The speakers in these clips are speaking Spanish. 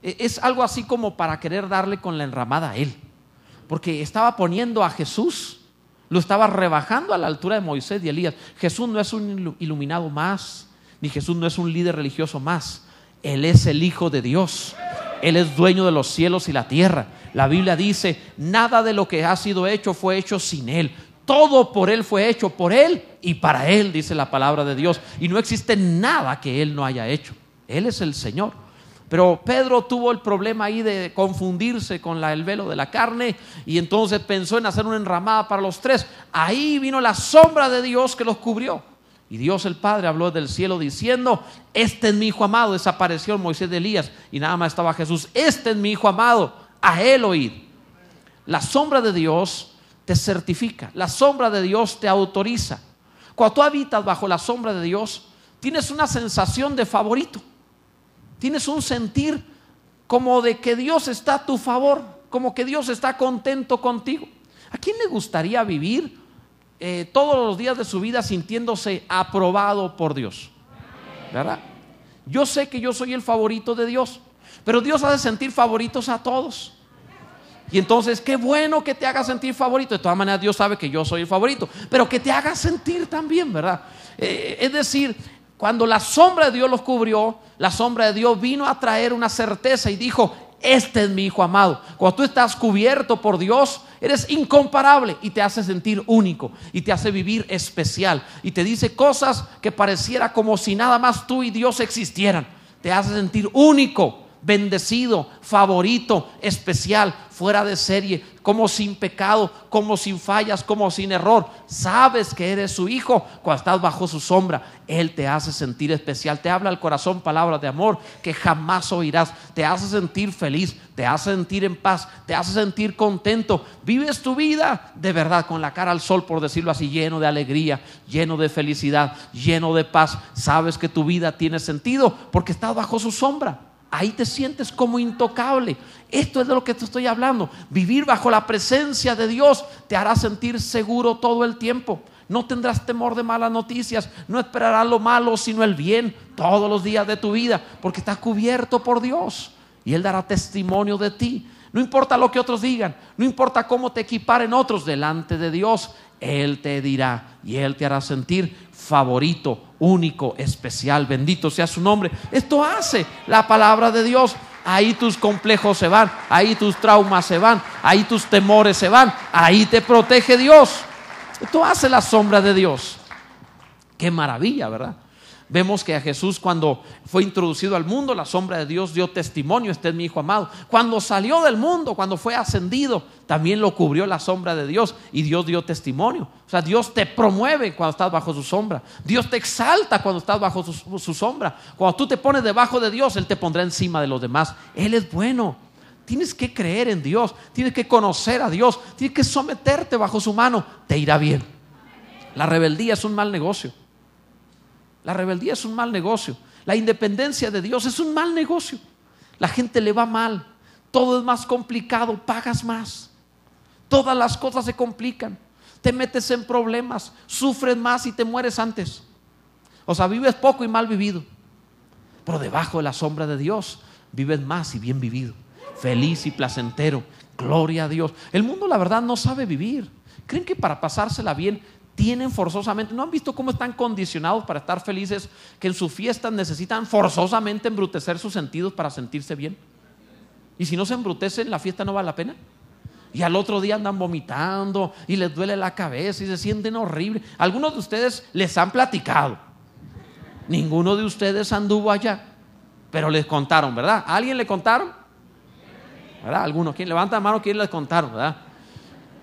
Es algo así como para querer darle con la enramada a él, porque estaba poniendo a Jesús, lo estaba rebajando a la altura de Moisés y Elías. Jesús no es un iluminado más, ni Jesús no es un líder religioso más. Él es el Hijo de Dios. Él es dueño de los cielos y la tierra. La Biblia dice: nada de lo que ha sido hecho fue hecho sin Él. Todo por Él fue hecho, por Él y para Él, dice la palabra de Dios. Y no existe nada que Él no haya hecho. Él es el Señor. Pero Pedro tuvo el problema ahí de confundirse con el velo de la carne, y entonces pensó en hacer una enramada para los tres. Ahí vino la sombra de Dios que los cubrió. Y Dios el Padre habló del cielo diciendo: este es mi Hijo amado. Desapareció Moisés de Elías y nada más estaba Jesús. Este es mi Hijo amado, a Él oíd. La sombra de Dios te certifica, la sombra de Dios te autoriza. Cuando tú habitas bajo la sombra de Dios, tienes una sensación de favorito. Tienes un sentir como de que Dios está a tu favor, como que Dios está contento contigo. ¿A quién le gustaría vivir todos los días de su vida sintiéndose aprobado por Dios? ¿Verdad? Yo sé que yo soy el favorito de Dios, pero Dios hace sentir favoritos a todos. Y entonces, qué bueno que te haga sentir favorito. De todas maneras, Dios sabe que yo soy el favorito, pero que te haga sentir también, ¿verdad? Es decir, cuando la sombra de Dios los cubrió, la sombra de Dios vino a traer una certeza y dijo: este es mi Hijo amado. Cuando tú estás cubierto por Dios, eres incomparable y te hace sentir único y te hace vivir especial y te dice cosas que pareciera como si nada más tú y Dios existieran. Te hace sentir único, bendecido, favorito, especial, fuera de serie, como sin pecado, como sin fallas, como sin error. Sabes que eres su hijo cuando estás bajo su sombra. Él te hace sentir especial, te habla al corazón palabras de amor que jamás oirás, te hace sentir feliz, te hace sentir en paz, te hace sentir contento. Vives tu vida de verdad con la cara al sol, por decirlo así, lleno de alegría, lleno de felicidad, lleno de paz. Sabes que tu vida tiene sentido porque estás bajo su sombra. Ahí te sientes como intocable. Esto es de lo que te estoy hablando. Vivir bajo la presencia de Dios te hará sentir seguro todo el tiempo. No tendrás temor de malas noticias. No esperarás lo malo sino el bien todos los días de tu vida, porque estás cubierto por Dios y Él dará testimonio de ti. No importa lo que otros digan, no importa cómo te equiparen otros, delante de Dios Él te dirá y Él te hará sentir favorito, único, especial. Bendito sea su nombre. Esto hace la palabra de Dios. Ahí tus complejos se van, ahí tus traumas se van, ahí tus temores se van, ahí te protege Dios. Esto hace la sombra de Dios. Qué maravilla, ¿verdad? Vemos que a Jesús, cuando fue introducido al mundo, la sombra de Dios dio testimonio: este es mi Hijo amado. Cuando salió del mundo, cuando fue ascendido, también lo cubrió la sombra de Dios y Dios dio testimonio. O sea, Dios te promueve cuando estás bajo su sombra. Dios te exalta cuando estás bajo su sombra. Cuando tú te pones debajo de Dios, Él te pondrá encima de los demás. Él es bueno. Tienes que creer en Dios, tienes que conocer a Dios, tienes que someterte bajo su mano. Te irá bien. La rebeldía es un mal negocio. La rebeldía es un mal negocio. La independencia de Dios es un mal negocio. La gente le va mal, todo es más complicado, pagas más, todas las cosas se complican, te metes en problemas, sufres más y te mueres antes. O sea, vives poco y mal vivido. Pero debajo de la sombra de Dios vives más y bien vivido, feliz y placentero. Gloria a Dios. El mundo, la verdad, no sabe vivir. Creen que para pasársela bien tienen forzosamente, ¿no han visto cómo están condicionados para estar felices? Que en sus fiestas necesitan forzosamente embrutecer sus sentidos para sentirse bien. Y si no se embrutecen, la fiesta no vale la pena. Y al otro día andan vomitando y les duele la cabeza y se sienten horrible. Algunos de ustedes les han platicado. Ninguno de ustedes anduvo allá, pero les contaron, ¿verdad? ¿A alguien le contaron? ¿Verdad? Algunos. ¿Quién levanta la mano? ¿Quién les contaron? ¿Verdad?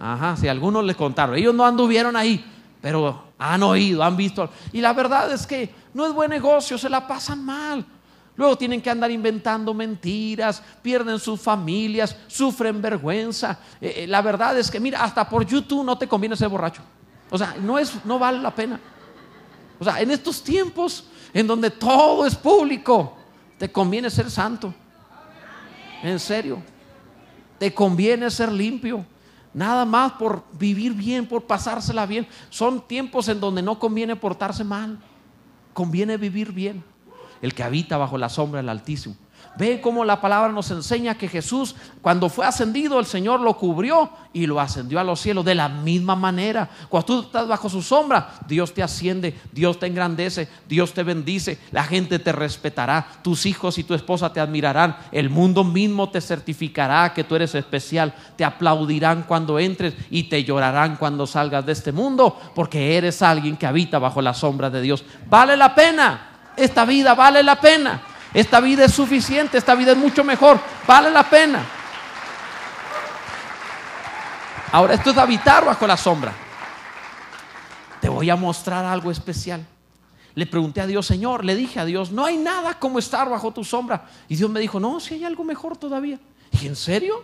Ajá, sí, algunos les contaron. Ellos no anduvieron ahí, pero han oído, han visto. Y la verdad es que no es buen negocio, se la pasan mal. Luego tienen que andar inventando mentiras, pierden sus familias, sufren vergüenza. La verdad es que, mira, hasta por YouTube no te conviene ser borracho. O sea, no vale la pena. O sea, en estos tiempos en donde todo es público, te conviene ser santo. En serio, te conviene ser limpio. Nada más por vivir bien, por pasársela bien. Son tiempos en donde no conviene portarse mal, conviene vivir bien. El que habita bajo la sombra del Altísimo. Ve cómo la palabra nos enseña que Jesús, cuando fue ascendido, el Señor lo cubrió y lo ascendió a los cielos. De la misma manera, cuando tú estás bajo su sombra, Dios te asciende, Dios te engrandece, Dios te bendice, la gente te respetará, tus hijos y tu esposa te admirarán, el mundo mismo te certificará que tú eres especial, te aplaudirán cuando entres y te llorarán cuando salgas de este mundo, porque eres alguien que habita bajo la sombra de Dios. Vale la pena, esta vida vale la pena. Esta vida es suficiente, esta vida es mucho mejor, vale la pena. Ahora, esto es habitar bajo la sombra. Te voy a mostrar algo especial. Le pregunté a Dios, Señor, le dije a Dios, no hay nada como estar bajo tu sombra. Y Dios me dijo, no, si hay algo mejor todavía. Y ¿en serio?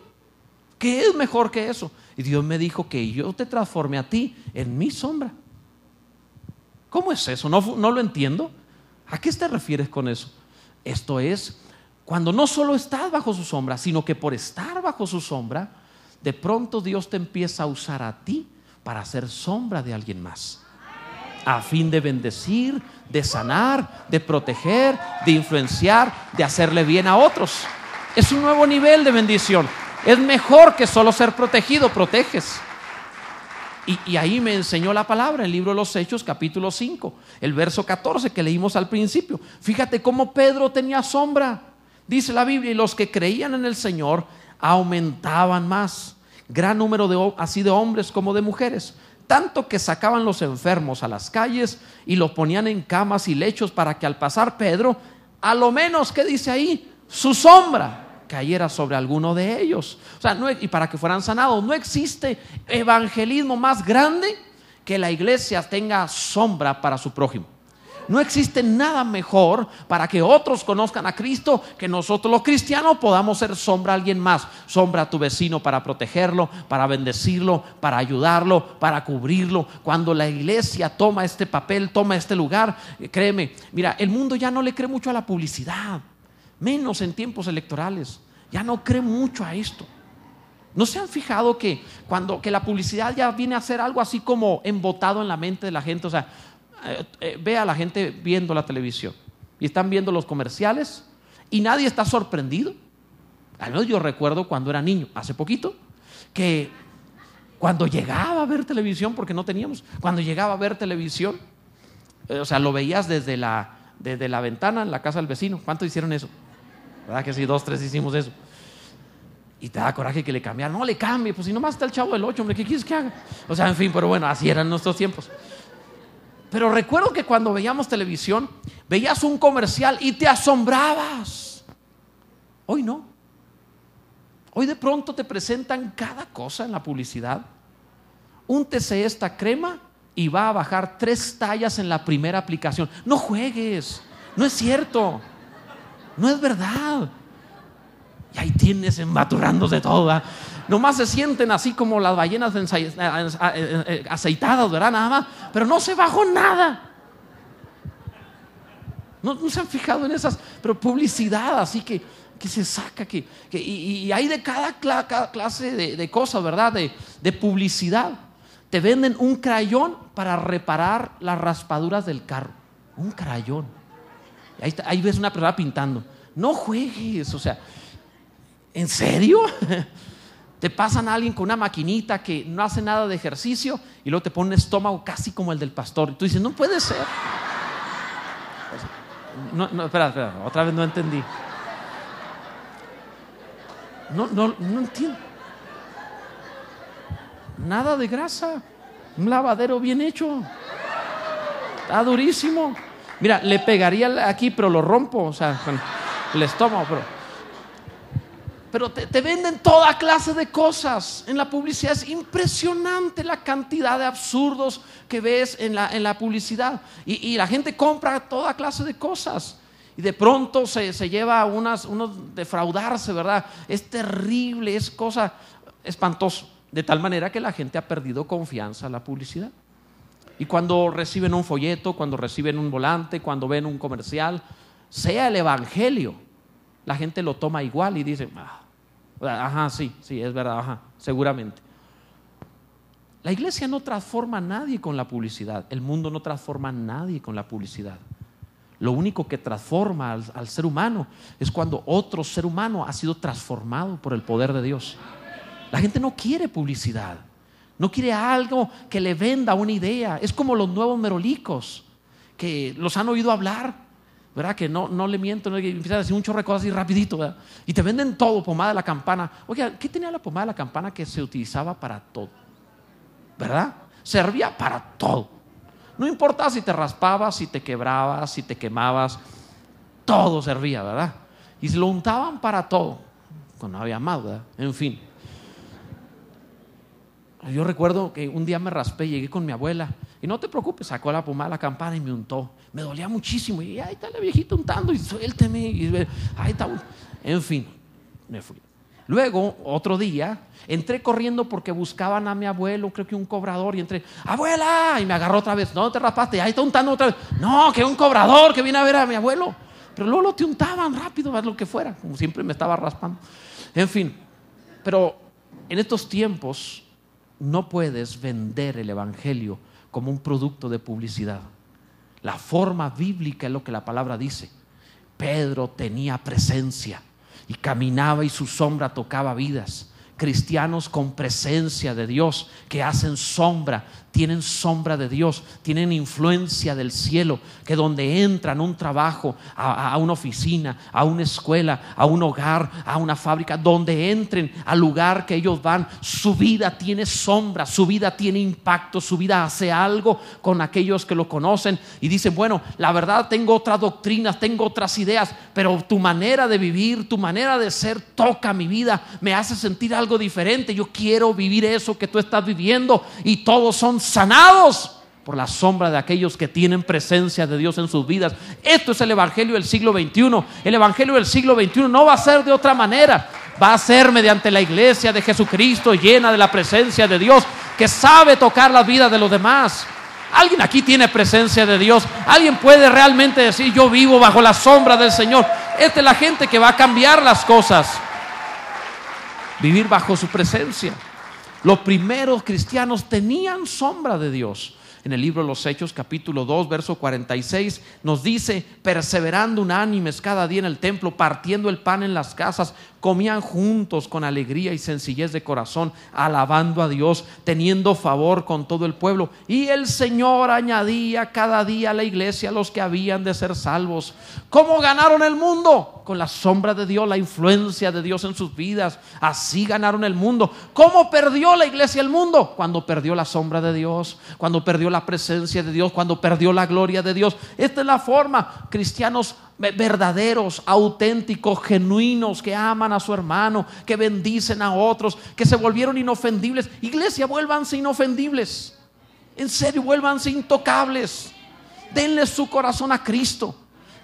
¿Qué es mejor que eso? Y Dios me dijo que yo te transforme a ti en mi sombra. ¿Cómo es eso? No lo entiendo. ¿A qué te refieres con eso? Esto es cuando no solo estás bajo su sombra, sino que por estar bajo su sombra, de pronto Dios te empieza a usar a ti para ser sombra de alguien más, a fin de bendecir, de sanar, de proteger, de influenciar, de hacerle bien a otros. Es un nuevo nivel de bendición. Es mejor que solo ser protegido, proteges. Y ahí me enseñó la palabra, el libro de los Hechos, capítulo 5, el verso 14 que leímos al principio. Fíjate cómo Pedro tenía sombra. Dice la Biblia, y los que creían en el Señor aumentaban más. Gran número así de hombres como de mujeres. Tanto que sacaban los enfermos a las calles y los ponían en camas y lechos para que al pasar Pedro, a lo menos, ¿qué dice ahí? Su sombra cayera sobre alguno de ellos. O sea, y para que fueran sanados. No existe evangelismo más grande que la iglesia tenga sombra para su prójimo. No existe nada mejor para que otros conozcan a Cristo que nosotros los cristianos podamos ser sombra a alguien más. Sombra a tu vecino para protegerlo, para bendecirlo, para ayudarlo, para cubrirlo. Cuando la iglesia toma este papel, toma este lugar, créeme, mira, el mundo ya no le cree mucho a la publicidad, menos en tiempos electorales. Ya no cree mucho a esto. ¿No se han fijado que que la publicidad ya viene a ser algo así como embotado en la mente de la gente? O sea, ve a la gente viendo la televisión y están viendo los comerciales y nadie está sorprendido. Al menos yo recuerdo cuando era niño, hace poquito, que cuando llegaba a ver televisión, porque no teníamos, cuando llegaba a ver televisión, o sea, lo veías desde la ventana en la casa del vecino. ¿Cuántos hicieron eso? ¿Verdad que sí? 2, 3 hicimos eso. Y te da coraje que le cambiaran. No le cambie, pues si nomás está el Chavo del 8, hombre, ¿qué quieres que haga? O sea, en fin, pero bueno, así eran nuestros tiempos. Pero recuerdo que cuando veíamos televisión, veías un comercial y te asombrabas. Hoy no. Hoy de pronto te presentan cada cosa en la publicidad. Úntese esta crema y va a bajar 3 tallas en la primera aplicación. No juegues, no es cierto. No es verdad. Y ahí tienes embaturándose todo, ¿verdad? Nomás se sienten así como las ballenas aceitadas, ¿verdad? Nada más. Pero no se bajó nada. No se han fijado en esas, pero publicidad así que se saca, y hay de cada clase de cosas, ¿verdad? De publicidad. Te venden un crayón para reparar las raspaduras del carro. Un crayón. Ahí ves una persona pintando. No juegues, o sea, ¿en serio? Te pasan a alguien con una maquinita que no hace nada de ejercicio y luego te pone un estómago casi como el del pastor. Y tú dices, no puede ser. No, espera, otra vez no entendí. No entiendo. Nada de grasa. Un lavadero bien hecho. Está durísimo. Mira, le pegaría aquí, pero lo rompo, o sea, con el estómago, pero te venden toda clase de cosas en la publicidad. Es impresionante la cantidad de absurdos que ves en la publicidad. Y la gente compra toda clase de cosas. Y de pronto se lleva unos defraudarse, ¿verdad? Es terrible, es cosa espantosa. De tal manera que la gente ha perdido confianza en la publicidad. Y cuando reciben un folleto, cuando reciben un volante, cuando ven un comercial, sea el evangelio, la gente lo toma igual y dice, ajá, sí, es verdad, ajá, seguramente. La iglesia no transforma a nadie con la publicidad. El mundo no transforma a nadie con la publicidad. Lo único que transforma al ser humano es cuando otro ser humano ha sido transformado por el poder de Dios. La gente no quiere publicidad, no quiere algo que le venda una idea. Es como los nuevos merolicos, que los han oído hablar, ¿verdad? Que no le miento, no, empiezan a decir un chorro de cosas así rapidito, ¿verdad? Y te venden todo, pomada de la campana. Oiga, ¿qué tenía la pomada de la campana que se utilizaba para todo? ¿Verdad? Servía para todo. No importa si te raspabas, si te quebrabas, si te quemabas, todo servía, ¿verdad? Y se lo untaban para todo, cuando no había más, ¿verdad? En fin. Yo recuerdo que un día me raspé, llegué con mi abuela y no te preocupes, sacó la pomada de la campana y me untó. Me dolía muchísimo y ahí está la viejita untando y suélteme y ahí está. En fin, me fui. Luego, otro día, entré corriendo porque buscaban a mi abuelo, creo que un cobrador, y entré, ¡abuela! Y me agarró otra vez. No, te raspaste, ahí está untando otra vez. No, que un cobrador que viene a ver a mi abuelo. Pero luego lo te untaban rápido, haz lo que fuera, como siempre me estaba raspando. En fin, pero en estos tiempos no puedes vender el evangelio como un producto de publicidad. La forma bíblica es lo que la palabra dice. Pedro tenía presencia y caminaba y su sombra tocaba vidas. Cristianos con presencia de Dios, que hacen sombra, tienen sombra de Dios, tienen influencia del cielo, que donde entran a un trabajo, a una oficina, a una escuela, a un hogar, a una fábrica, donde entren al lugar que ellos van, su vida tiene sombra, su vida tiene impacto, su vida hace algo con aquellos que lo conocen y dicen, bueno, la verdad tengo otras doctrinas, tengo otras ideas, pero tu manera de vivir, tu manera de ser toca mi vida, me hace sentir algo diferente. Yo quiero vivir eso que tú estás viviendo, y todos son sanados por la sombra de aquellos que tienen presencia de Dios en sus vidas. Esto es el evangelio del siglo XXI. El evangelio del siglo XXI no va a ser de otra manera, va a ser mediante la iglesia de Jesucristo, llena de la presencia de Dios, que sabe tocar las vidas de los demás. ¿Alguien aquí tiene presencia de Dios? ¿Alguien puede realmente decir, yo vivo bajo la sombra del Señor? Esta es la gente que va a cambiar las cosas. Vivir bajo su presencia. Los primeros cristianos tenían sombra de Dios. En el libro de los Hechos, capítulo 2, verso 46, nos dice, perseverando unánimes cada día en el templo, partiendo el pan en las casas, comían juntos con alegría y sencillez de corazón, alabando a Dios, teniendo favor con todo el pueblo. Y el Señor añadía cada día a la iglesia los que habían de ser salvos. ¿Cómo ganaron el mundo? Con la sombra de Dios, la influencia de Dios en sus vidas. Así ganaron el mundo. ¿Cómo perdió la iglesia el mundo? Cuando perdió la sombra de Dios, cuando perdió la presencia de Dios, cuando perdió la gloria de Dios. Esta es la forma. Cristianos verdaderos, auténticos, genuinos, que aman a su hermano, que bendicen a otros, que se volvieron inofendibles. Iglesia, vuélvanse inofendibles. En serio, vuélvanse intocables. Denle su corazón a Cristo.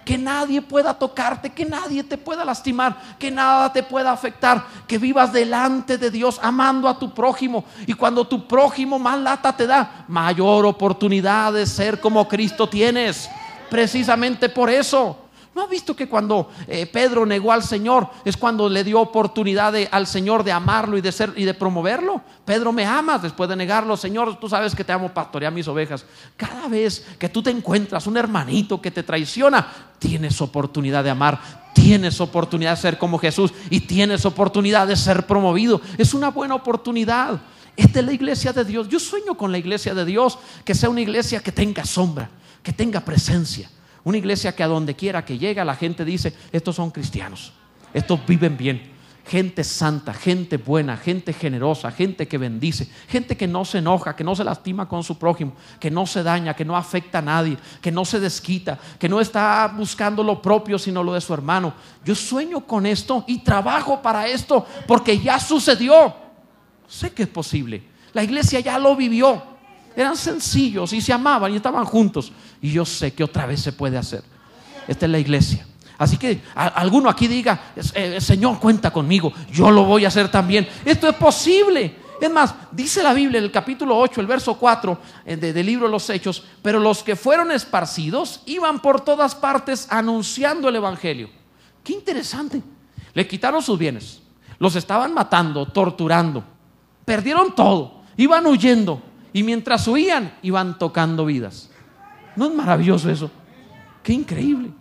Que nadie pueda tocarte, que nadie te pueda lastimar, que nada te pueda afectar. Que vivas delante de Dios amando a tu prójimo. Y cuando tu prójimo más lata te da, mayor oportunidad de ser como Cristo tienes. Precisamente por eso. ¿No has visto que cuando Pedro negó al Señor es cuando le dio oportunidad al Señor de amarlo y de promoverlo? Pedro, ¿me amas? Después de negarlo, Señor, tú sabes que te amo, pastorear mis ovejas. Cada vez que tú te encuentras un hermanito que te traiciona, tienes oportunidad de amar, tienes oportunidad de ser como Jesús y tienes oportunidad de ser promovido. Es una buena oportunidad. Esta es la iglesia de Dios. Yo sueño con la iglesia de Dios, que sea una iglesia que tenga sombra, que tenga presencia. Una iglesia que a donde quiera que llega la gente dice, estos son cristianos, estos viven bien. Gente santa, gente buena, gente generosa, gente que bendice, gente que no se enoja, que no se lastima con su prójimo, que no se daña, que no afecta a nadie, que no se desquita, que no está buscando lo propio sino lo de su hermano. Yo sueño con esto y trabajo para esto porque ya sucedió. Sé que es posible. La iglesia ya lo vivió. Eran sencillos y se amaban y estaban juntos. Y yo sé que otra vez se puede hacer. Esta es la iglesia. Así que alguno aquí diga, Señor, cuenta conmigo, yo lo voy a hacer también. Esto es posible. Es más, dice la Biblia en el capítulo 8, el verso 4 del libro de los Hechos, pero los que fueron esparcidos iban por todas partes anunciando el evangelio. Qué interesante. Le quitaron sus bienes, los estaban matando, torturando, perdieron todo, iban huyendo. Y mientras huían, iban tocando vidas. ¿No es maravilloso eso? Qué increíble.